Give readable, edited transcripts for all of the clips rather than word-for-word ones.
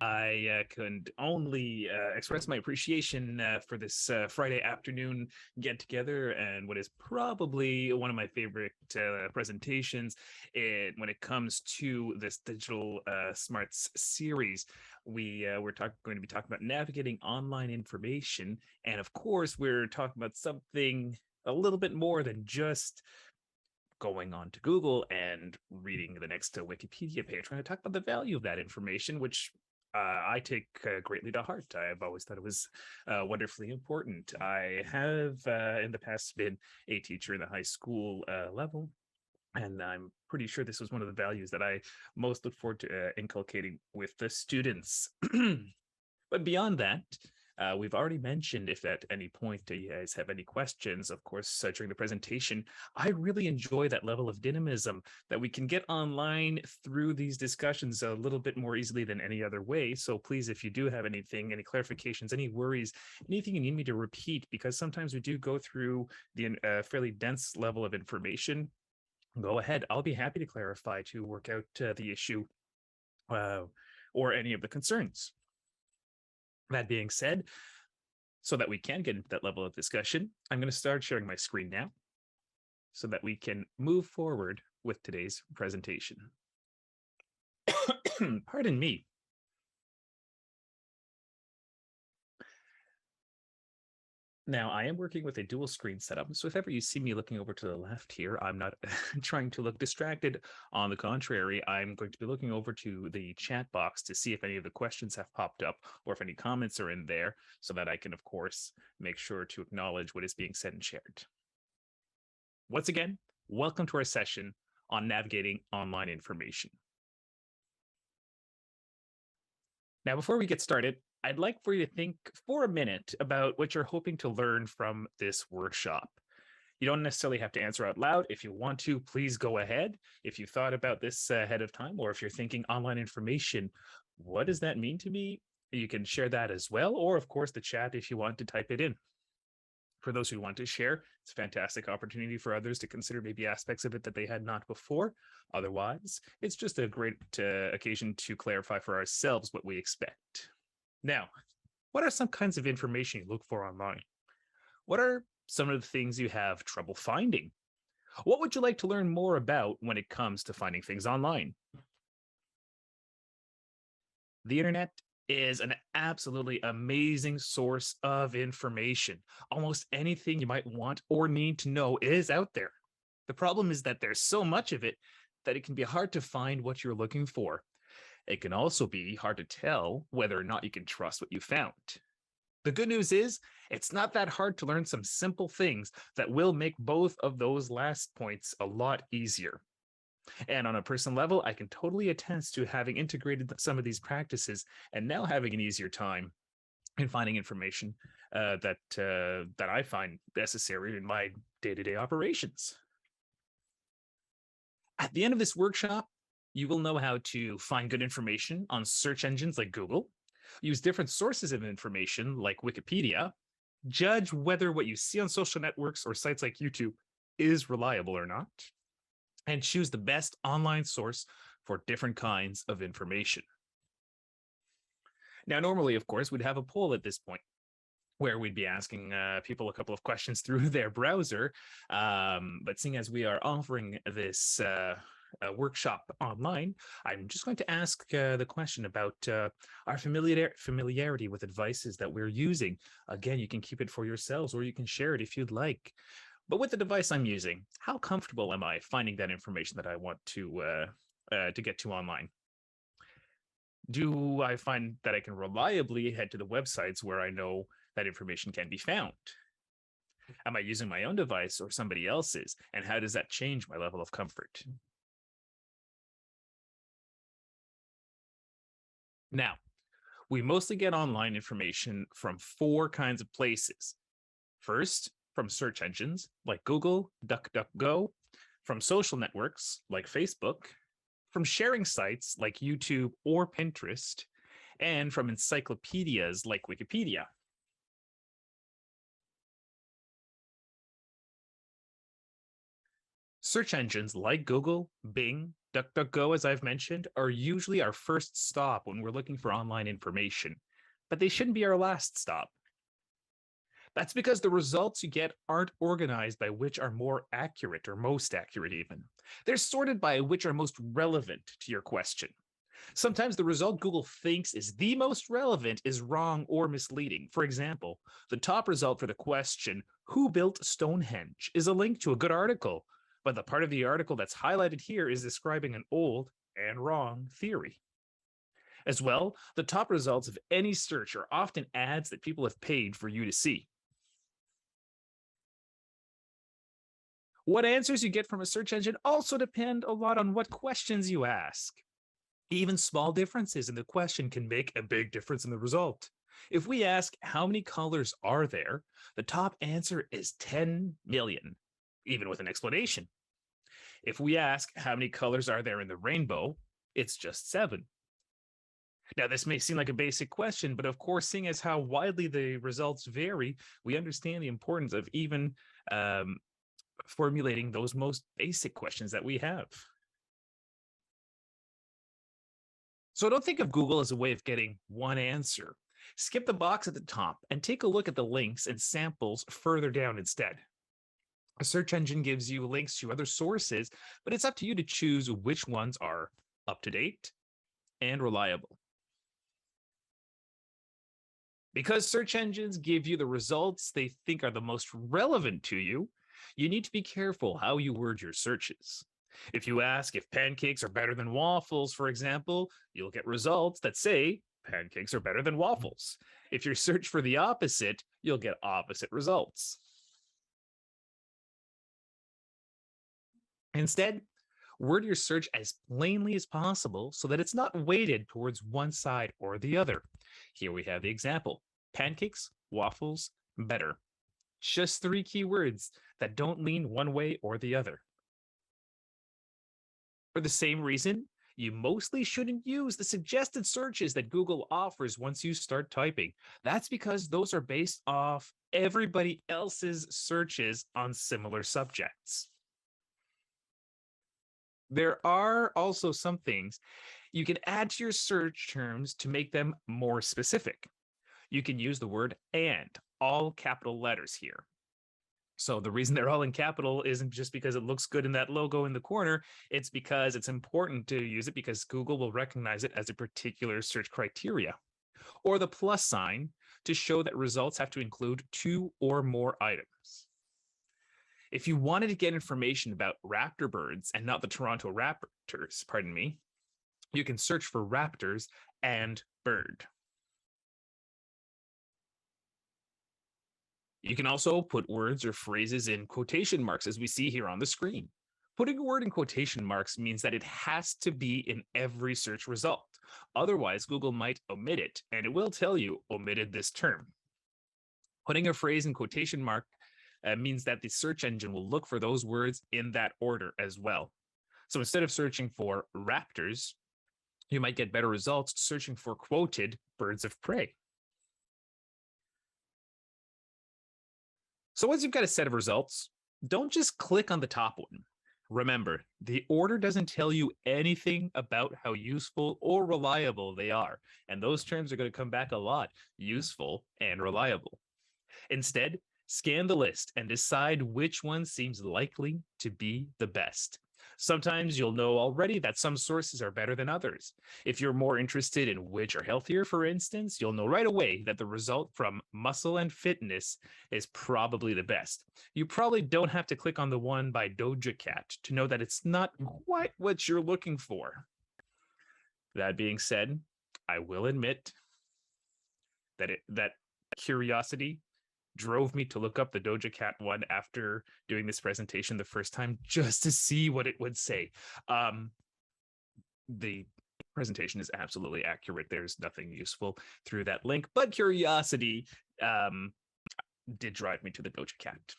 I can only express my appreciation for this Friday afternoon get together and what is probably one of my favorite presentations when it comes to this digital smarts series. We're going to be talking about navigating online information, and of course, we're talking about something a little bit more than just going on to Google and reading the next Wikipedia page. We're going to talk about the value of that information, which I take greatly to heart. I've always thought it was wonderfully important. I have in the past been a teacher in the high school level, and I'm pretty sure this was one of the values that I most look forward to inculcating with the students. But beyond that, we've already mentioned if at any point you guys have any questions, of course, during the presentation, I really enjoy that level of dynamism that we can get online through these discussions a little bit more easily than any other way. So please, if you do have anything, any clarifications, any worries, anything you need me to repeat, because sometimes we do go through the fairly dense level of information, go ahead. I'll be happy to clarify to work out the issue or any of the concerns. That being said, so that we can get into that level of discussion, I'm going to start sharing my screen now so that we can move forward with today's presentation. Pardon me. Now, I am working with a dual screen setup, so if ever you see me looking over to the left here, I'm not trying to look distracted. On the contrary, I'm going to be looking over to the chat box to see if any of the questions have popped up or if any comments are in there so that I can, of course, make sure to acknowledge what is being said and shared. Once again, welcome to our session on navigating online information. Now, before we get started, I'd like for you to think for a minute about what you're hoping to learn from this workshop. You don't necessarily have to answer out loud. If you want to, please go ahead. If you thought about this ahead of time, or if you're thinking online information, what does that mean to me? You can share that as well, or of course the chat if you want to type it in. For those who want to share, it's a fantastic opportunity for others to consider maybe aspects of it that they had not before. Otherwise, it's just a great occasion to clarify for ourselves what we expect. Now, what are some kinds of information you look for online? What are some of the things you have trouble finding? What would you like to learn more about when it comes to finding things online? The internet is an absolutely amazing source of information. Almost anything you might want or need to know is out there. The problem is that there's so much of it that it can be hard to find what you're looking for. It can also be hard to tell whether or not you can trust what you found. The good news is, it's not that hard to learn some simple things that will make both of those last points a lot easier. And on a personal level, I can totally attest to having integrated some of these practices and now having an easier time in finding information that I find necessary in my day-to-day operations. At the end of this workshop, you will know how to find good information on search engines like Google, use different sources of information like Wikipedia, judge whether what you see on social networks or sites like YouTube is reliable or not, and choose the best online source for different kinds of information. Now, normally, of course, we'd have a poll at this point where we'd be asking people a couple of questions through their browser. But seeing as we are offering this workshop online, I'm just going to ask the question about our familiarity with devices that we're using. Again, you can keep it for yourselves or you can share it if you'd like. But with the device I'm using, how comfortable am I finding that information that I want to get to online? Do I find that I can reliably head to the websites where I know that information can be found? Am I using my own device or somebody else's? And how does that change my level of comfort? Now, we mostly get online information from four kinds of places. First, from search engines like Google, DuckDuckGo, from social networks like Facebook, from sharing sites like YouTube or Pinterest, and from encyclopedias like Wikipedia. Search engines like Google, Bing, DuckDuckGo, as I've mentioned, are usually our first stop when we're looking for online information, but they shouldn't be our last stop. That's because the results you get aren't organized by which are more accurate or most accurate, even. They're sorted by which are most relevant to your question. Sometimes the result Google thinks is the most relevant is wrong or misleading. For example, the top result for the question, "Who built Stonehenge?" is a link to a good article, but the part of the article that's highlighted here is describing an old and wrong theory. As well, the top results of any search are often ads that people have paid for you to see. What answers you get from a search engine also depend a lot on what questions you ask. Even small differences in the question can make a big difference in the result. If we ask how many colors are there, the top answer is 10 million, even with an explanation. If we ask how many colors are there in the rainbow, it's just 7. Now, this may seem like a basic question, but of course, seeing as how widely the results vary, we understand the importance of even formulating those most basic questions that we have. So don't think of Google as a way of getting one answer. Skip the box at the top and take a look at the links and samples further down instead. A search engine gives you links to other sources, but it's up to you to choose which ones are up to date and reliable. Because search engines give you the results they think are the most relevant to you, you need to be careful how you word your searches. If you ask if pancakes are better than waffles, for example, you'll get results that say pancakes are better than waffles. If you search for the opposite, you'll get opposite results. Instead, word your search as plainly as possible so that it's not weighted towards one side or the other. Here we have the example: pancakes, waffles, better. Just 3 keywords that don't lean one way or the other. For the same reason, you mostly shouldn't use the suggested searches that Google offers once you start typing. That's because those are based off everybody else's searches on similar subjects. There are also some things you can add to your search terms to make them more specific. You can use the word "and," all capital letters here. So the reason they're all in capital isn't just because it looks good in that logo in the corner. It's because it's important to use it because Google will recognize it as a particular search criteria. Or the plus sign to show that results have to include 2 or more items. If you wanted to get information about raptor birds and not the Toronto Raptors, you can search for raptors and bird. You can also put words or phrases in quotation marks, as we see here on the screen. Putting a word in quotation marks means that it has to be in every search result. Otherwise, Google might omit it, and it will tell you omitted this term. Putting a phrase in quotation mark means that the search engine will look for those words in that order as well. So instead of searching for raptors, you might get better results searching for quoted birds of prey. So once you've got a set of results, don't just click on the top one. Remember, the order doesn't tell you anything about how useful or reliable they are, and those terms are going to come back a lot: useful and reliable. Instead, scan the list and decide which one seems likely to be the best. Sometimes you'll know already that some sources are better than others. If you're more interested in which are healthier, for instance, you'll know right away that the result from Muscle and Fitness is probably the best. You probably don't have to click on the one by Doja Cat to know that it's not quite what you're looking for. That being said, I will admit that curiosity drove me to look up the Doja Cat one after doing this presentation the first time, just to see what it would say. The presentation is absolutely accurate. There's nothing useful through that link, but curiosity did drive me to the Doja Cat.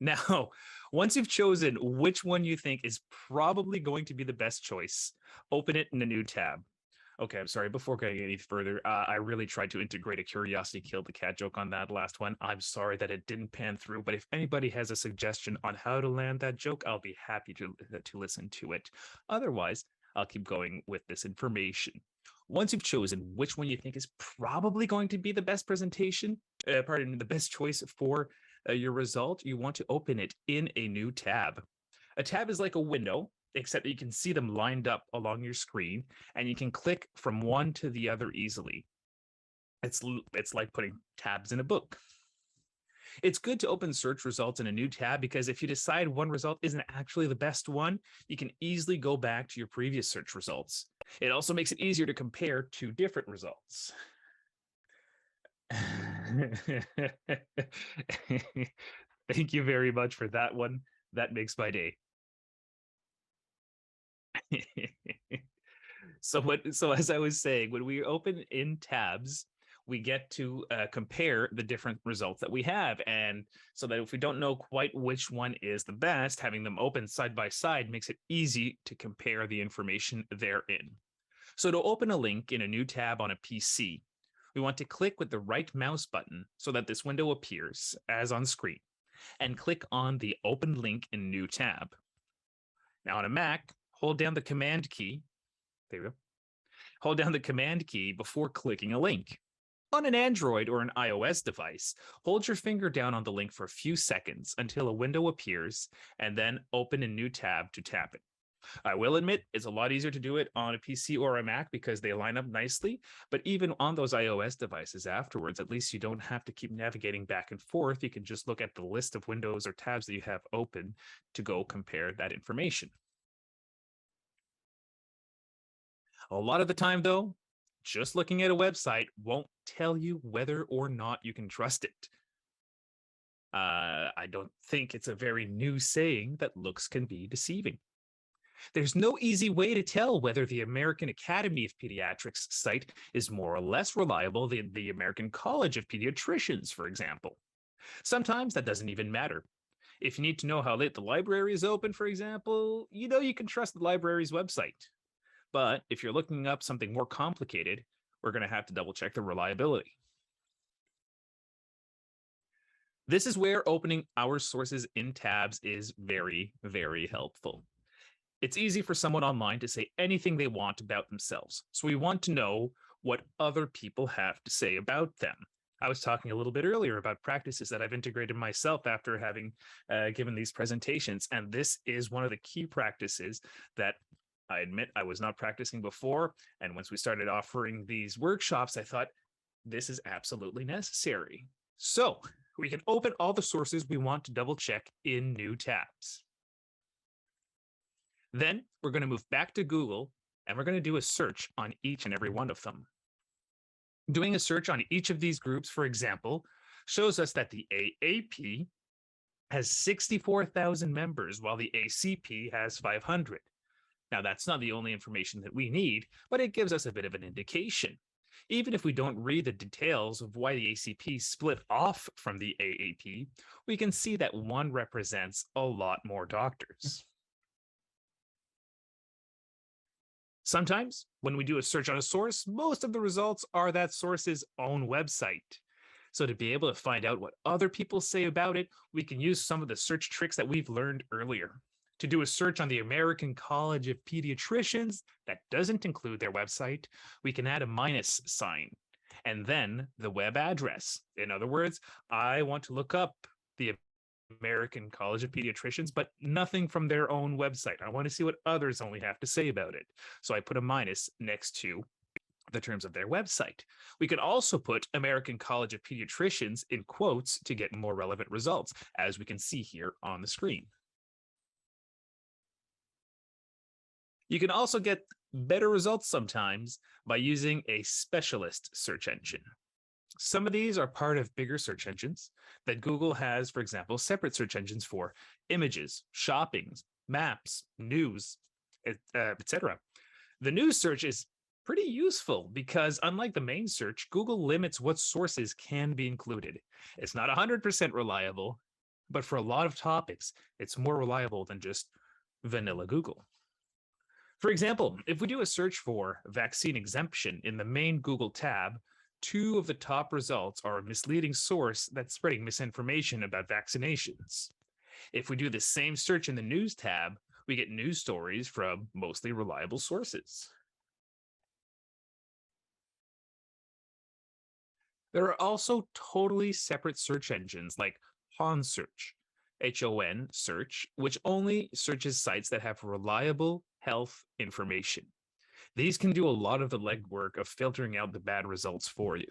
Now, once you've chosen which one you think is probably going to be the best choice, open it in a new tab. Okay, I'm sorry. Before going any further, I really tried to integrate a curiosity killed the cat joke on that last one. I'm sorry that it didn't pan through, but if anybody has a suggestion on how to land that joke, I'll be happy to listen to it. Otherwise, I'll keep going with this information. Once you've chosen which one you think is probably going to be the best presentation, the best choice for your result, you want to open it in a new tab. A tab is like a window, except that you can see them lined up along your screen, and you can click from one to the other easily. It's like putting tabs in a book. It's good to open search results in a new tab because if you decide one result isn't actually the best one, you can easily go back to your previous search results. It also makes it easier to compare two different results. Thank you very much for that one. That makes my day. So as I was saying, when we open in tabs, we get to compare the different results that we have. And so that if we don't know quite which one is the best, having them open side by side makes it easy to compare the information therein. So to open a link in a new tab on a PC, we want to click with the right mouse button so that this window appears as on screen, and click on the Open Link in New tab. Now on a Mac, hold down the Command key. There we go. Hold down the Command key before clicking a link. On an Android or an iOS device, hold your finger down on the link for a few seconds until a window appears, and then open a new tab to tap it. I will admit it's a lot easier to do it on a PC or a Mac because they line up nicely, but even on those iOS devices afterwards, at least you don't have to keep navigating back and forth. You can just look at the list of windows or tabs that you have open to go compare that information. A lot of the time, though, just looking at a website won't tell you whether or not you can trust it. I don't think it's a very new saying that looks can be deceiving. There's no easy way to tell whether the American Academy of Pediatrics site is more or less reliable than the American College of Pediatricians, for example. Sometimes that doesn't even matter. If you need to know how late the library is open, for example, you know you can trust the library's website. But if you're looking up something more complicated, we're going to have to double check the reliability. This is where opening our sources in tabs is very, very helpful. It's easy for someone online to say anything they want about themselves, so we want to know what other people have to say about them. I was talking a little bit earlier about practices that I've integrated myself after having given these presentations, and this is one of the key practices that I admit I was not practicing before. And once we started offering these workshops, I thought this is absolutely necessary. So we can open all the sources we want to double check in new tabs. Then we're going to move back to Google and we're going to do a search on each and every one of them. Doing a search on each of these groups, for example, shows us that the AAP has 64,000 members while the ACP has 500. Now, that's not the only information that we need, but it gives us a bit of an indication. Even if we don't read the details of why the ACP split off from the AAP, we can see that one represents a lot more doctors. Sometimes, when we do a search on a source, most of the results are that source's own website. So to be able to find out what other people say about it, we can use some of the search tricks that we've learned earlier. To do a search on the American College of Pediatricians that doesn't include their website, we can add a minus sign and then the web address. In other words, I want to look up the American College of Pediatricians, but nothing from their own website. I want to see what others only have to say about it. So I put a minus next to the terms of their website. We could also put American College of Pediatricians in quotes to get more relevant results, as we can see here on the screen. You can also get better results sometimes by using a specialist search engine. Some of these are part of bigger search engines that Google has, for example, separate search engines for images, shopping, maps, news, etc. The news search is pretty useful because unlike the main search, Google limits what sources can be included. It's not 100% reliable, but for a lot of topics, it's more reliable than just vanilla Google. For example, if we do a search for vaccine exemption in the main Google tab, two of the top results are a misleading source that's spreading misinformation about vaccinations. If we do the same search in the news tab, we get news stories from mostly reliable sources. There are also totally separate search engines like HON Search, HON Search, which only searches sites that have reliable health information. These can do a lot of the legwork of filtering out the bad results for you.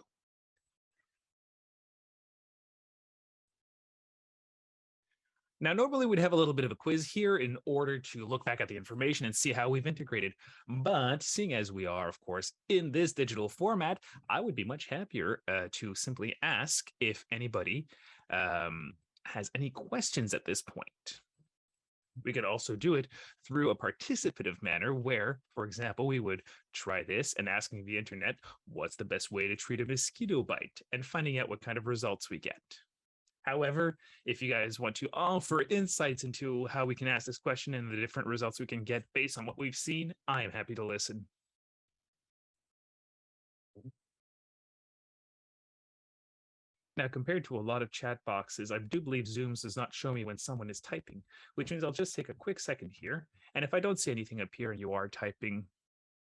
Now, normally we'd have a little bit of a quiz here in order to look back at the information and see how we've integrated. But seeing as we are, of course, in this digital format, I would be much happier to simply ask if anybody has any questions at this point. We could also do it through a participative manner where, for example, we would try this and asking the internet, what's the best way to treat a mosquito bite, and finding out what kind of results we get. However, if you guys want to offer insights into how we can ask this question and the different results we can get based on what we've seen, I am happy to listen. Now, compared to a lot of chat boxes, I do believe Zooms does not show me when someone is typing, which means I'll just take a quick second here. And if I don't see anything appear and you are typing,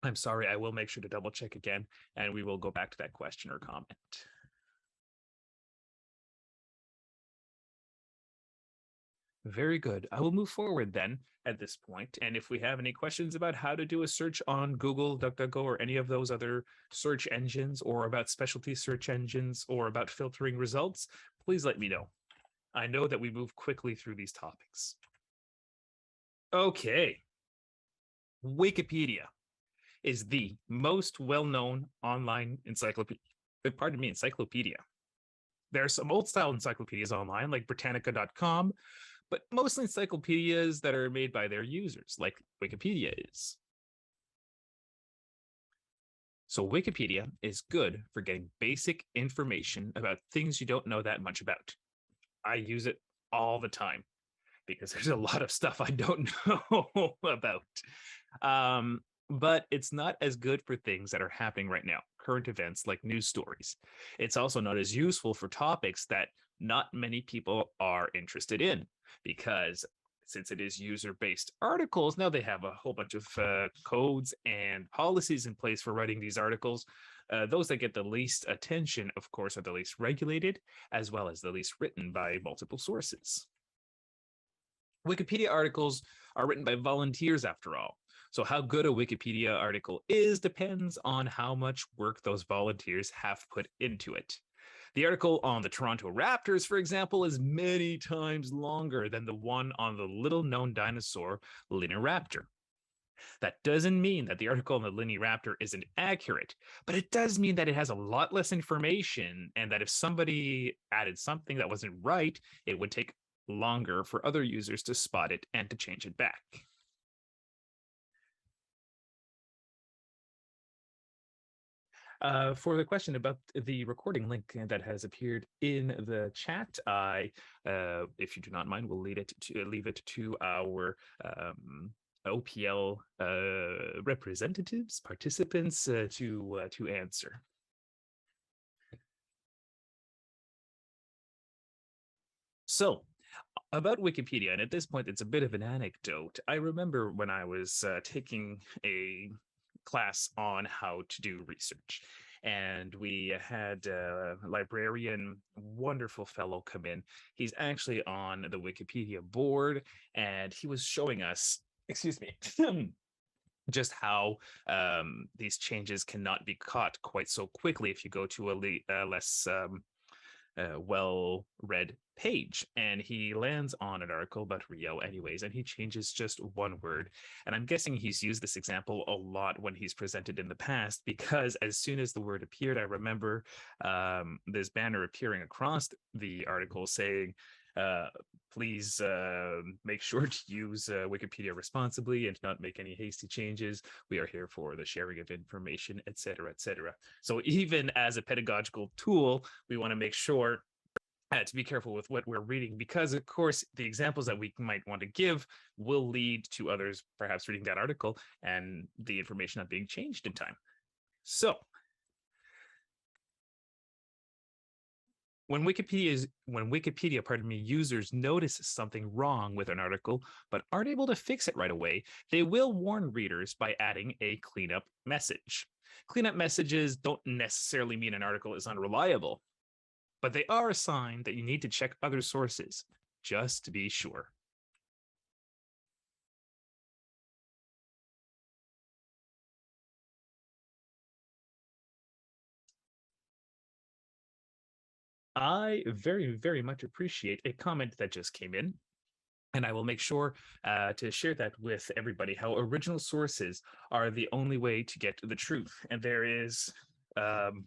I'm sorry, I will make sure to double check again, and we will go back to that question or comment. Very good. I will move forward then at this point. And if we have any questions about how to do a search on Google, DuckDuckGo, or any of those other search engines, or about specialty search engines, or about filtering results, please let me know. I know that we move quickly through these topics. Okay. Wikipedia is the most well-known online encyclopedia. Encyclopedia. There are some old-style encyclopedias online, like Britannica.com, but mostly encyclopedias that are made by their users, like Wikipedia is. So Wikipedia is good for getting basic information about things you don't know that much about. I use it all the time because there's a lot of stuff I don't know about. But it's not as good for things that are happening right now, current events like news stories. It's also not as useful for topics that not many people are interested in because since it is user-based articles, now they have a whole bunch of codes and policies in place for writing these articles. Those that get the least attention, of course, are the least regulated, as well as the least written by multiple sources. Wikipedia articles are written by volunteers, after all. So how good a Wikipedia article is depends on how much work those volunteers have put into it. The article on the Toronto Raptors, for example, is many times longer than the one on the little-known dinosaur, Linniraptor. That doesn't mean that the article on the Linniraptor isn't accurate, but it does mean that it has a lot less information and that if somebody added something that wasn't right, it would take longer for other users to spot it and to change it back. For the question about the recording link that has appeared in the chat, if you do not mind, we'll leave it to our OPL representatives, participants to answer. So, about Wikipedia, and at this point, it's a bit of an anecdote. I remember when I was taking a class on how to do research. And we had a librarian, wonderful fellow, come in. He's actually on the Wikipedia board, and he was showing us, excuse me, just how these changes cannot be caught quite so quickly if you go to a less well-read page. And he lands on an article about Rio anyways, and he changes just one word. And I'm guessing he's used this example a lot when he's presented in the past, because as soon as the word appeared, I remember this banner appearing across the article saying, please make sure to use Wikipedia responsibly and not make any hasty changes. We are here for the sharing of information, etc., etc. So even as a pedagogical tool, we want to make sure to be careful with what we're reading, because of course the examples that we might want to give will lead to others perhaps reading that article and the information not being changed in time. So when Wikipedia, pardon me, users notice something wrong with an article but aren't able to fix it right away, they will warn readers by adding a cleanup message. Cleanup messages don't necessarily mean an article is unreliable, but they are a sign that you need to check other sources just to be sure. I very, very much appreciate a comment that just came in, and I will make sure to share that with everybody. How original sources are the only way to get the truth, and um,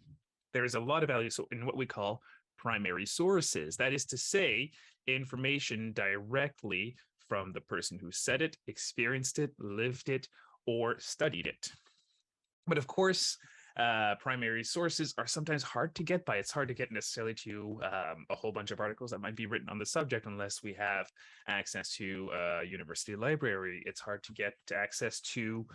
there is a lot of value in what we call primary sources. That is to say, information directly from the person who said it, experienced it, lived it, or studied it. But of course, primary sources are sometimes hard to get by. It's hard to get necessarily to a whole bunch of articles that might be written on the subject unless we have access to a university library. It's hard to get access to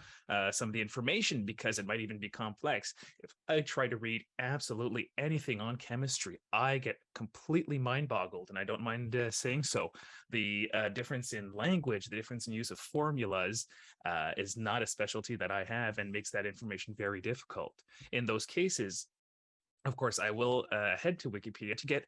some of the information because it might even be complex. If I try to read absolutely anything on chemistry, I get completely mind boggled, and I don't mind saying so. The difference in language, the difference in use of formulas is not a specialty that I have and makes that information very difficult. In those cases, of course, I will head to Wikipedia to get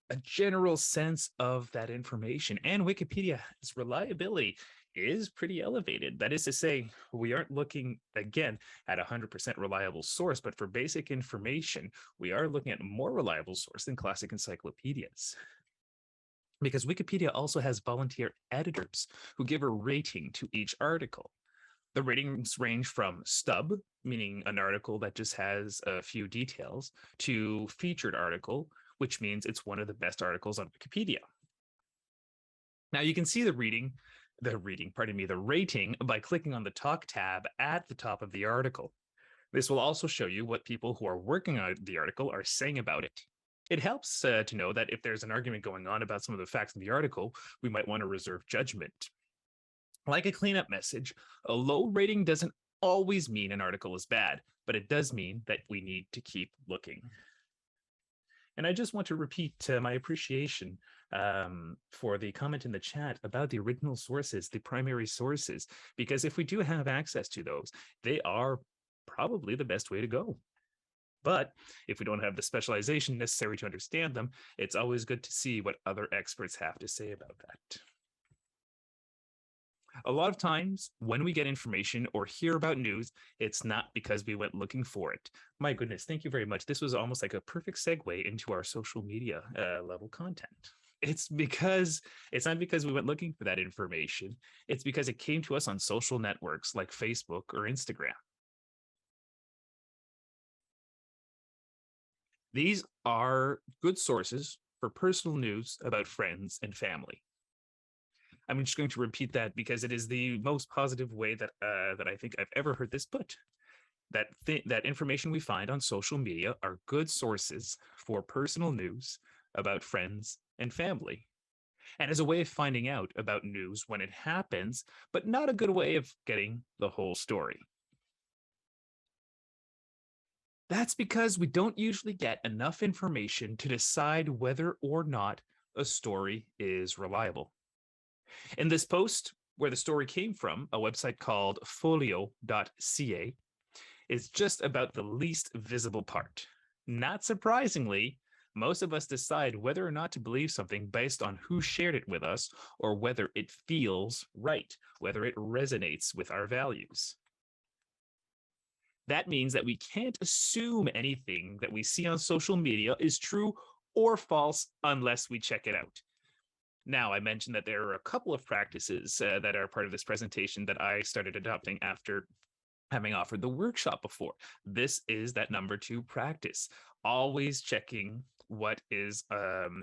a general sense of that information. And Wikipedia's reliability is pretty elevated. That is to say, we aren't looking again at a 100% reliable source, but for basic information, we are looking at a more reliable source than classic encyclopedias. Because Wikipedia also has volunteer editors who give a rating to each article. The ratings range from stub, meaning an article that just has a few details, to featured article, which means it's one of the best articles on Wikipedia. Now you can see the rating by clicking on the talk tab at the top of the article. This will also show you what people who are working on the article are saying about it. It helps to know that if there's an argument going on about some of the facts in the article, we might want to reserve judgment. Like a cleanup message, a low rating doesn't always mean an article is bad, but it does mean that we need to keep looking. And I just want to repeat my appreciation for the comment in the chat about the original sources, the primary sources, because if we do have access to those, they are probably the best way to go. But if we don't have the specialization necessary to understand them, it's always good to see what other experts have to say about that. A lot of times when we get information or hear about news, it's not because we went looking for it. My goodness, thank you very much. This was almost like a perfect segue into our social media level content. It's not because we went looking for that information. It's because it came to us on social networks like Facebook or Instagram. These are good sources for personal news about friends and family. I'm just going to repeat that because it is the most positive way that I think I've ever heard this put. That information we find on social media are good sources for personal news about friends and family, and as a way of finding out about news when it happens, but not a good way of getting the whole story. That's because we don't usually get enough information to decide whether or not a story is reliable. In this post, where the story came from, a website called folio.ca, is just about the least visible part. Not surprisingly, most of us decide whether or not to believe something based on who shared it with us or whether it feels right, whether it resonates with our values. That means that we can't assume anything that we see on social media is true or false unless we check it out. Now, I mentioned that there are a couple of practices that are part of this presentation that I started adopting after having offered the workshop before. This is that number 2 practice, always checking what is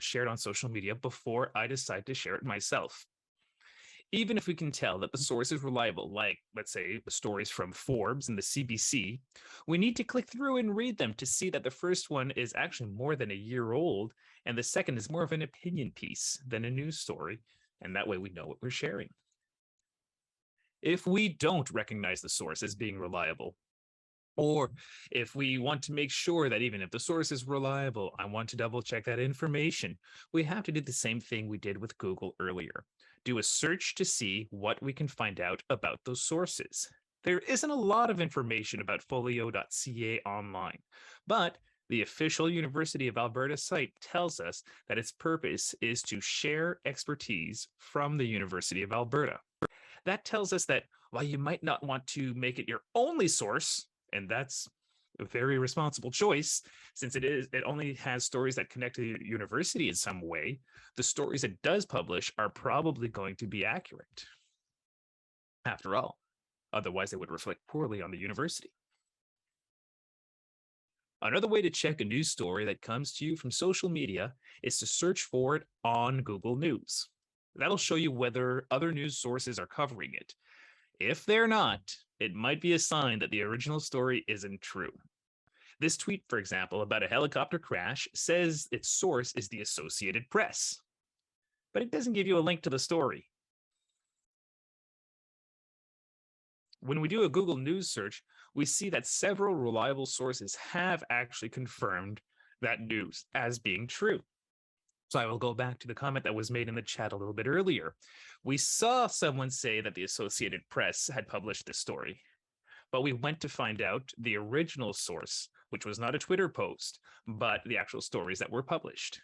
shared on social media before I decide to share it myself. Even if we can tell that the source is reliable, like, let's say, the stories from Forbes and the CBC, we need to click through and read them to see that the first one is actually more than a year old, and the second is more of an opinion piece than a news story, and that way we know what we're sharing. If we don't recognize the source as being reliable, or if we want to make sure that even if the source is reliable, I want to double check that information, we have to do the same thing we did with Google earlier. Do a search to see what we can find out about those sources. There isn't a lot of information about folio.ca online, but the official University of Alberta site tells us that its purpose is to share expertise from the University of Alberta. That tells us that while you might not want to make it your only source, and that's a very responsible choice, since it only has stories that connect to the university in some way, the stories it does publish are probably going to be accurate. After all, otherwise they would reflect poorly on the university. Another way to check a news story that comes to you from social media is to search for it on Google News. That'll show you whether other news sources are covering it. If they're not, it might be a sign that the original story isn't true. This tweet, for example, about a helicopter crash says its source is the Associated Press, but it doesn't give you a link to the story. When we do a Google News search, we see that several reliable sources have actually confirmed that news as being true. So I will go back to the comment that was made in the chat a little bit earlier. We saw someone say that the Associated Press had published this story, but we went to find out the original source, which was not a Twitter post, but the actual stories that were published.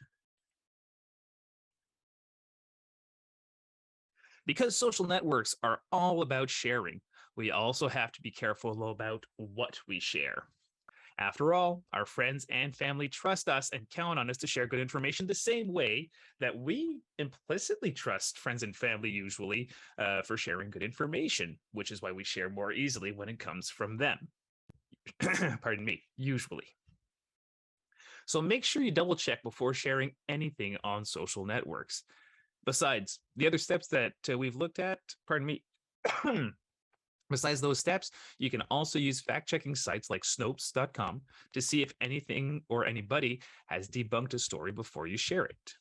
Because social networks are all about sharing, we also have to be careful about what we share. After all, our friends and family trust us and count on us to share good information the same way that we implicitly trust friends and family usually for sharing good information, which is why we share more easily when it comes from them. Pardon me, usually. So make sure you double check before sharing anything on social networks. Besides, the other steps that we've looked at, pardon me, besides those steps, you can also use fact-checking sites like Snopes.com to see if anything or anybody has debunked a story before you share it.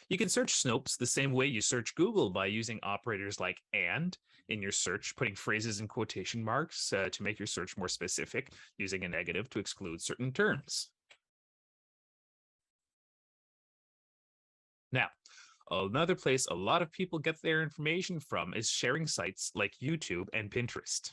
You can search Snopes the same way you search Google by using operators like and in your search, putting phrases in quotation marks to make your search more specific, using a negative to exclude certain terms. Now, another place a lot of people get their information from is sharing sites like YouTube and Pinterest.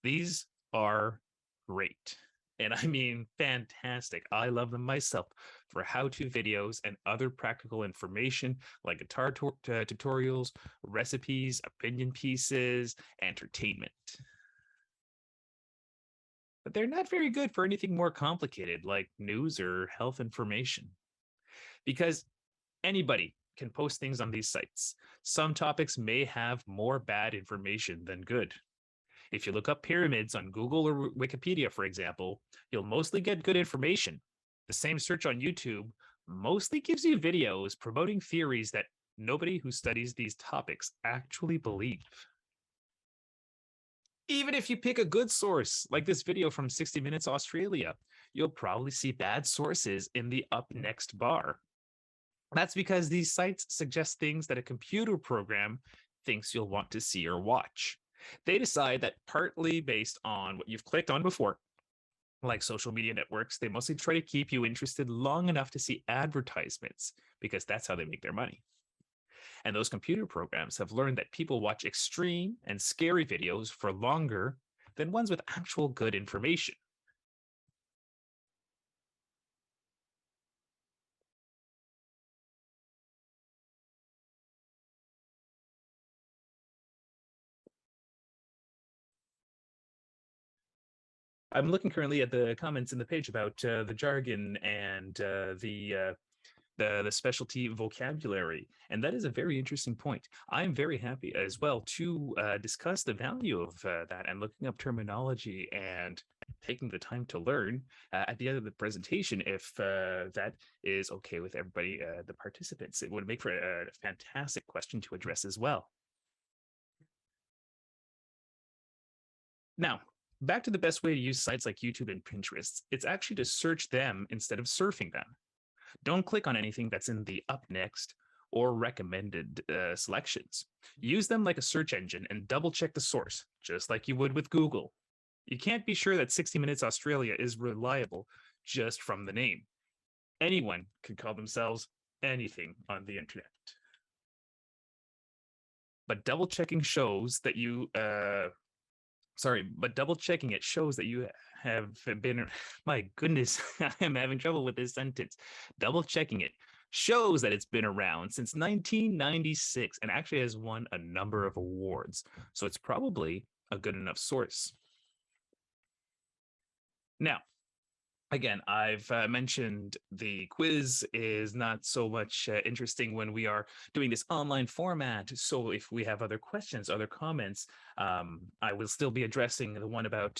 These are great. And I mean, fantastic. I love them myself for how-to videos and other practical information like guitar tutorials, recipes, opinion pieces, entertainment. But they're not very good for anything more complicated like news or health information. Because anybody can post things on these sites. Some topics may have more bad information than good. If you look up pyramids on Google or Wikipedia, for example, you'll mostly get good information. The same search on YouTube mostly gives you videos promoting theories that nobody who studies these topics actually believe. Even if you pick a good source, like this video from 60 Minutes Australia, you'll probably see bad sources in the up next bar. That's because these sites suggest things that a computer program thinks you'll want to see or watch. They decide that partly based on what you've clicked on before. Like social media networks, they mostly try to keep you interested long enough to see advertisements because that's how they make their money. And those computer programs have learned that people watch extreme and scary videos for longer than ones with actual good information. I'm looking currently at the comments in the page about the jargon and the specialty vocabulary, and that is a very interesting point. I'm very happy as well to discuss the value of that and looking up terminology and taking the time to learn at the end of the presentation, if that is okay with everybody, the participants. It would make for a fantastic question to address as well. Now, back to the best way to use sites like YouTube and Pinterest. It's actually to search them instead of surfing them. Don't click on anything that's in the up next or recommended selections. Use them like a search engine and double check the source, just like you would with Google. You can't be sure that 60 Minutes Australia is reliable just from the name. Anyone can call themselves anything on the internet. But double checking shows that you but double checking it shows that you have been, my goodness, I'm having trouble with this sentence. Double checking it shows that it's been around since 1996 and actually has won a number of awards. So it's probably a good enough source. Now, again, I've mentioned the quiz is not so much interesting when we are doing this online format. So if we have other questions, other comments, I will still be addressing the one about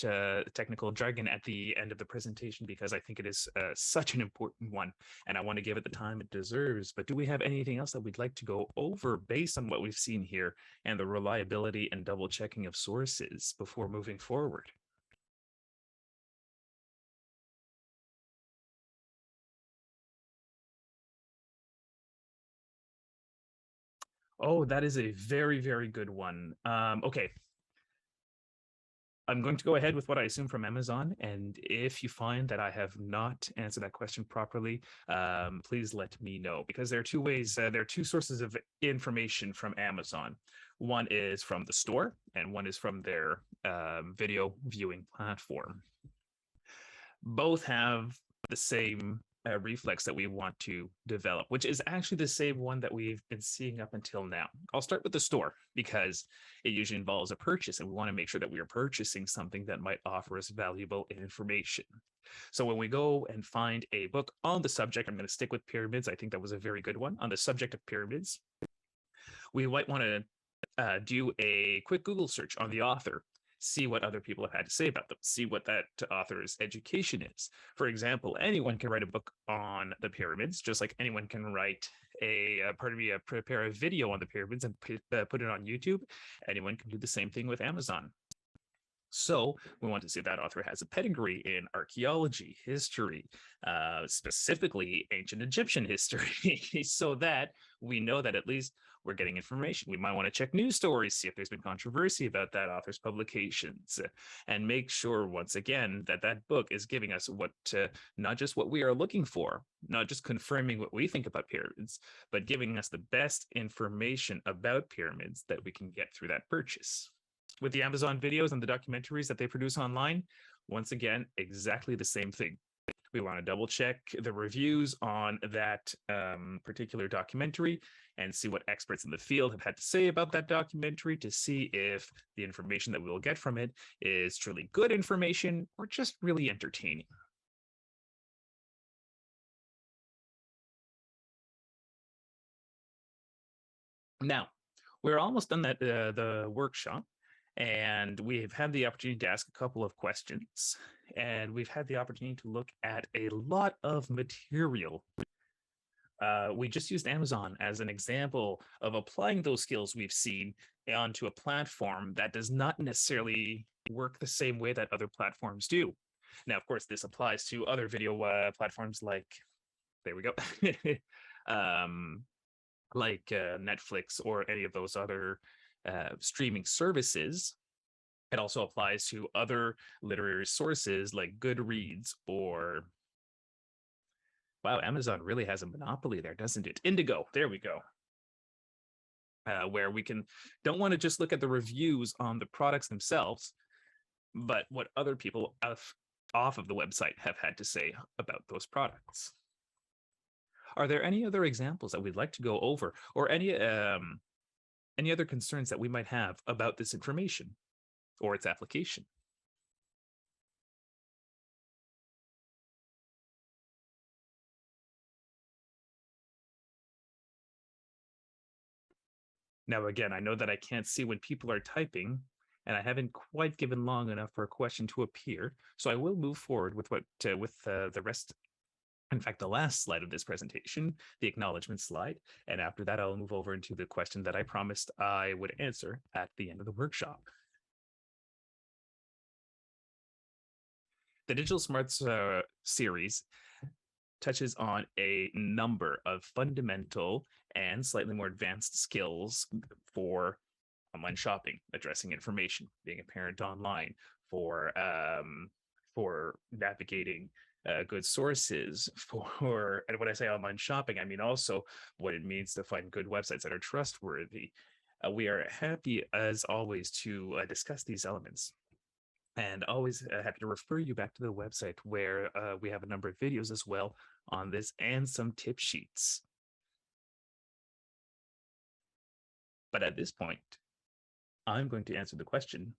technical jargon at the end of the presentation, because I think it is such an important one and I want to give it the time it deserves. But do we have anything else that we'd like to go over based on what we've seen here and the reliability and double checking of sources before moving forward? Oh, that is a very, very good one. Okay. I'm going to go ahead with what I assume from Amazon. And if you find that I have not answered that question properly, please let me know, because there are two ways, there are two sources of information from Amazon. One is from the store and one is from their video viewing platform. Both have the same reflex that we want to develop, which is actually the same one that we've been seeing up until now. I'll start with the store because it usually involves a purchase, and we want to make sure that we are purchasing something that might offer us valuable information. So when we go and find a book on the subject, I'm going to stick with pyramids. I think that was a very good one on the subject of pyramids. We might want to do a quick Google search on the author, see what other people have had to say about them, see what that author's education is. For example, anyone can write a book on the pyramids, just like anyone can write prepare a video on the pyramids and put it on YouTube. Anyone can do the same thing with Amazon. So we want to see if that author has a pedigree in archaeology, history, specifically ancient Egyptian history, so that we know that at least we're getting information. We might want to check news stories, see if there's been controversy about that author's publications, and make sure, once again, that that book is giving us what, not just what we are looking for, not just confirming what we think about pyramids, but giving us the best information about pyramids that we can get through that purchase. With the Amazon videos and the documentaries that they produce online, once again, exactly the same thing. We want to double check the reviews on that particular documentary and see what experts in the field have had to say about that documentary to see if the information that we will get from it is truly good information or just really entertaining. Now, we're almost done the workshop, and we've had the opportunity to ask a couple of questions, and we've had the opportunity to look at a lot of material. We just used Amazon as an example of applying those skills we've seen onto a platform that does not necessarily work the same way that other platforms do. Now, of course, this applies to other video platforms like, there we go, um, like Netflix or any of those other streaming services. It also applies to other literary sources like Goodreads or, wow, Amazon really has a monopoly there, doesn't it? Indigo, there we go. Where we don't want to just look at the reviews on the products themselves, but what other people off of the website have had to say about those products. Are there any other examples that we'd like to go over, or any other concerns that we might have about this information or its application? Now, again, I know that I can't see when people are typing, and I haven't quite given long enough for a question to appear. So I will move forward with the rest. In fact, the last slide of this presentation, the acknowledgement slide, and after that, I'll move over into the question that I promised I would answer at the end of the workshop. The Digital Smarts series touches on a number of fundamental and slightly more advanced skills for online shopping, addressing information, being a parent online, for navigating good sources, for, and when I say online shopping, I mean also what it means to find good websites that are trustworthy. We are happy as always to discuss these elements, and always happy to refer you back to the website where we have a number of videos as well on this and some tip sheets. But at this point, I'm going to answer the question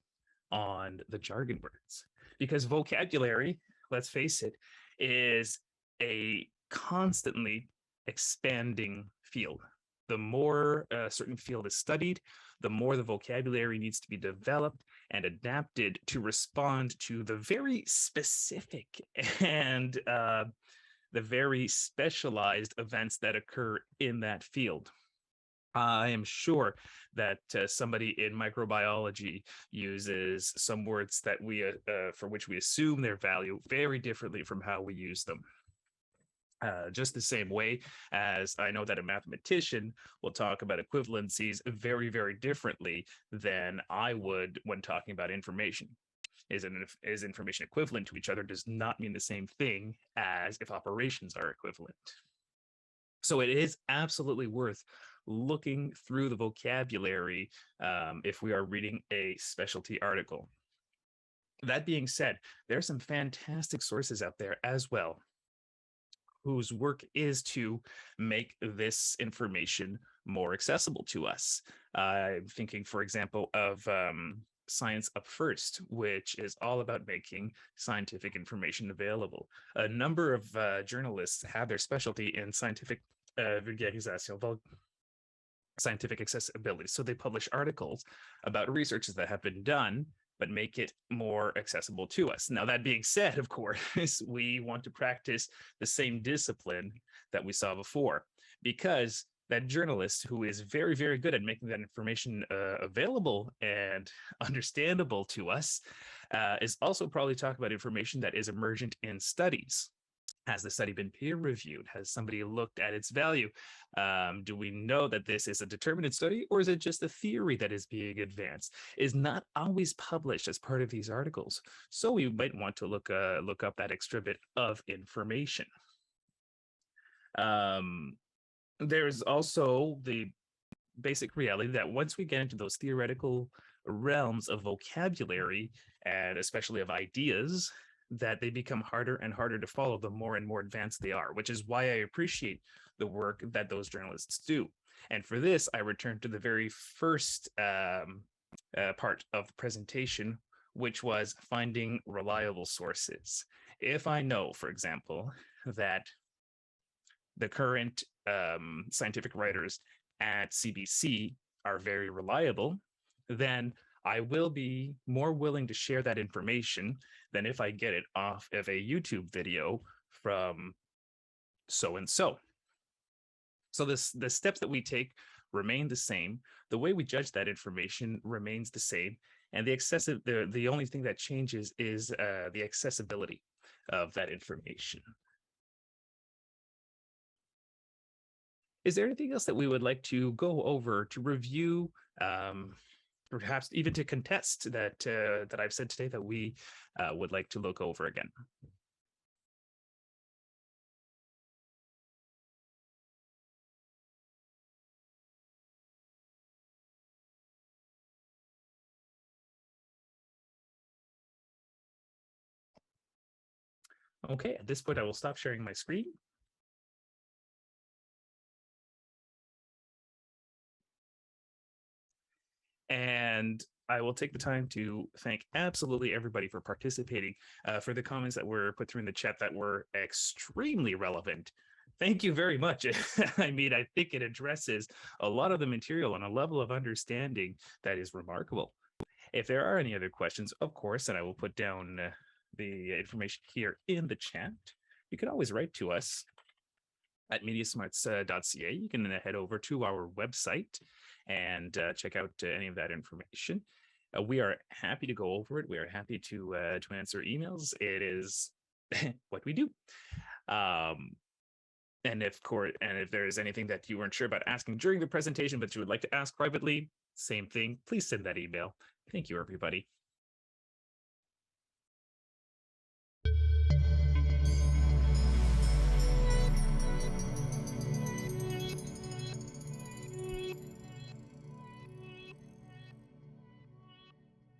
on the jargon words, because vocabulary, let's face it, is a constantly expanding field. The more a certain field is studied, the more the vocabulary needs to be developed and adapted to respond to the very specific and the very specialized events that occur in that field. I am sure that somebody in microbiology uses some words that for which we assume their value very differently from how we use them. Just the same way as I know that a mathematician will talk about equivalencies very, very differently than I would when talking about information. Is information equivalent to each other does not mean the same thing as if operations are equivalent. So it is absolutely worth looking through the vocabulary if we are reading a specialty article. That being said, there are some fantastic sources out there as well whose work is to make this information more accessible to us. I'm thinking, for example, of Science Up First, which is all about making scientific information available. A number of journalists have their specialty in scientific vulgarisation, scientific accessibility. So they publish articles about researches that have been done, but make it more accessible to us. Now, that being said, of course, we want to practice the same discipline that we saw before, because that journalist who is very, very good at making that information available and understandable to us is also probably talking about information that is emergent in studies. Has the study been peer reviewed? Has somebody looked at its value? Do we know that this is a determinate study, or is it just a theory that is being advanced? Is not always published as part of these articles. So we might want to look up that extra bit of information. There's also the basic reality that once we get into those theoretical realms of vocabulary, and especially of ideas, that they become harder and harder to follow the more and more advanced they are, which is why I appreciate the work that those journalists do. And for this, I return to the very first part of the presentation, which was finding reliable sources. If I know, for example, that the current scientific writers at CBC are very reliable, then I will be more willing to share that information than if I get it off of a YouTube video from so-and-so. So the steps that we take remain the same. The way we judge that information remains the same. And the only thing that changes is the accessibility of that information. Is there anything else that we would like to go over, to review, perhaps even to contest that I've said today that we would like to look over again? Okay, at this point, I will stop sharing my screen. And I will take the time to thank absolutely everybody for participating, for the comments that were put through in the chat that were extremely relevant. Thank you very much. I mean, I think it addresses a lot of the material on a level of understanding that is remarkable. If there are any other questions, of course, and I will put down the information here in the chat, you can always write to us at mediasmarts.ca. You can head over to our website and check out any of that information. We are happy to go over it. We are happy to answer emails. It is what we do. And if there's anything that you weren't sure about asking during the presentation, but you would like to ask privately, same thing. Please send that email. Thank you, everybody.